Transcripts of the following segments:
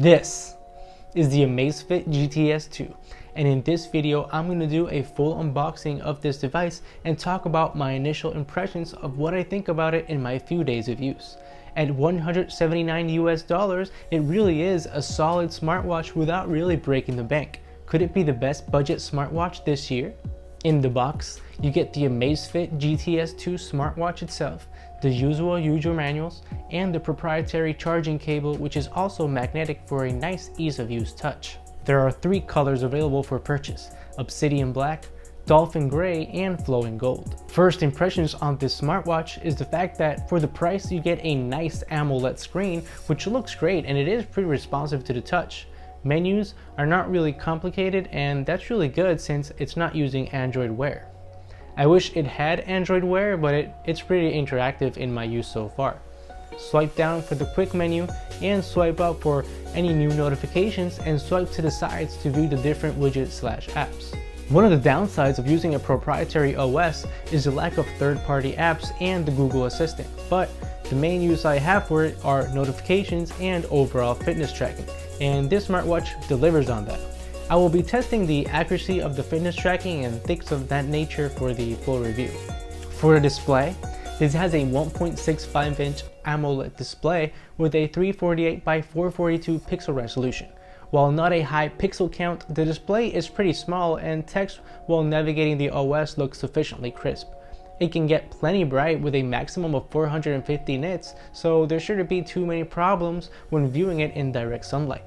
This is the Amazfit GTS 2, and in this video I'm going to do a full unboxing of this device and talk about my initial impressions of what I think about it in my few days of use. At $179 US, it really is a solid smartwatch without really breaking the bank. Could it be the best budget smartwatch this year? In the box, you get the Amazfit GTS 2 smartwatch itself, the usual user manuals, and the proprietary charging cable, which is also magnetic for a nice ease of use touch. There are 3 colors available for purchase: Obsidian Black, Dolphin Gray, and Flowing Gold. First impressions on this smartwatch is the fact that for the price you get a nice AMOLED screen, which looks great and it is pretty responsive to the touch. Menus are not really complicated, and that's really good since it's not using Android Wear. I wish it had Android Wear, but it's pretty interactive in my use so far. Swipe down for the quick menu and swipe up for any new notifications, and swipe to the sides to view the different widgets/apps. One of the downsides of using a proprietary OS is the lack of third-party apps and the Google Assistant, but the main use I have for it are notifications and overall fitness tracking, and this smartwatch delivers on that. I will be testing the accuracy of the fitness tracking and things of that nature for the full review. For the display, this has a 1.65-inch AMOLED display with a 348 by 442 pixel resolution. While not a high pixel count, the display is pretty small and text while navigating the OS looks sufficiently crisp. It can get plenty bright with a maximum of 450 nits, so there shouldn't be too many problems when viewing it in direct sunlight.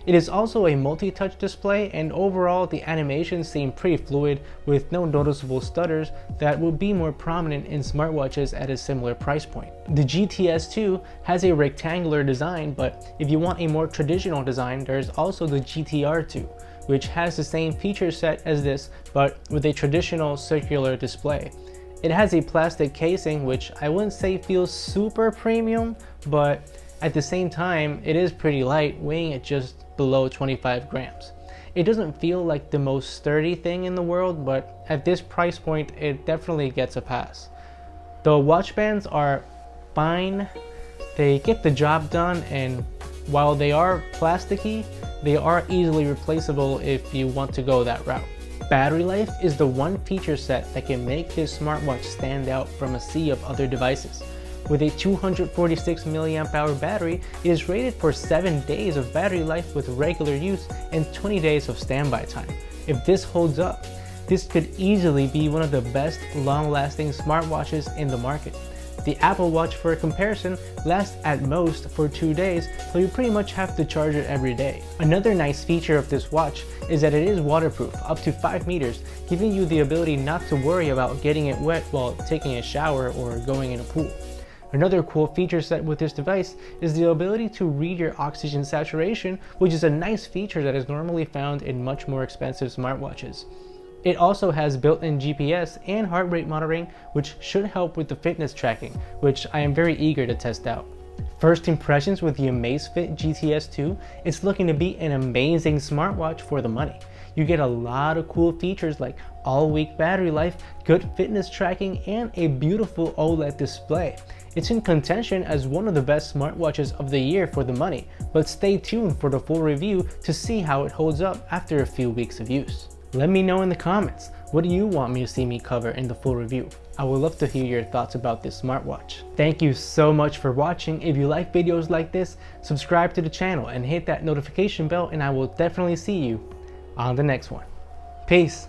It is also a multi-touch display, and overall the animations seem pretty fluid with no noticeable stutters that would be more prominent in smartwatches at a similar price point. The GTS 2 has a rectangular design, but if you want a more traditional design, there's also the GTR 2, which has the same feature set as this but with a traditional circular display. It has a plastic casing, which I wouldn't say feels super premium, but at the same time it is pretty light, weighing at just below 25 grams. It doesn't feel like the most sturdy thing in the world, but at this price point it definitely gets a pass. The watch bands are fine, they get the job done, and while they are plasticky, they are easily replaceable if you want to go that route. Battery life is the one feature set that can make this smartwatch stand out from a sea of other devices. With a 246 mAh battery, it is rated for 7 days of battery life with regular use and 20 days of standby time. If this holds up, this could easily be one of the best long-lasting smartwatches in the market. The Apple Watch, for comparison, lasts at most for 2 days, so you pretty much have to charge it every day. Another nice feature of this watch is that it is waterproof up to 5 meters, giving you the ability not to worry about getting it wet while taking a shower or going in a pool. Another cool feature set with this device is the ability to read your oxygen saturation, which is a nice feature that is normally found in much more expensive smartwatches. It also has built-in GPS and heart rate monitoring, which should help with the fitness tracking, which I am very eager to test out. First impressions with the Amazfit GTS 2, it's looking to be an amazing smartwatch for the money. You get a lot of cool features like all-week battery life, good fitness tracking, and a beautiful OLED display. It's in contention as one of the best smartwatches of the year for the money, but stay tuned for the full review to see how it holds up after a few weeks of use. Let me know in the comments, what do you want me to see me cover in the full review? I would love to hear your thoughts about this smartwatch. Thank you so much for watching. If you like videos like this, subscribe to the channel and hit that notification bell, and I will definitely see you on the next one. Peace.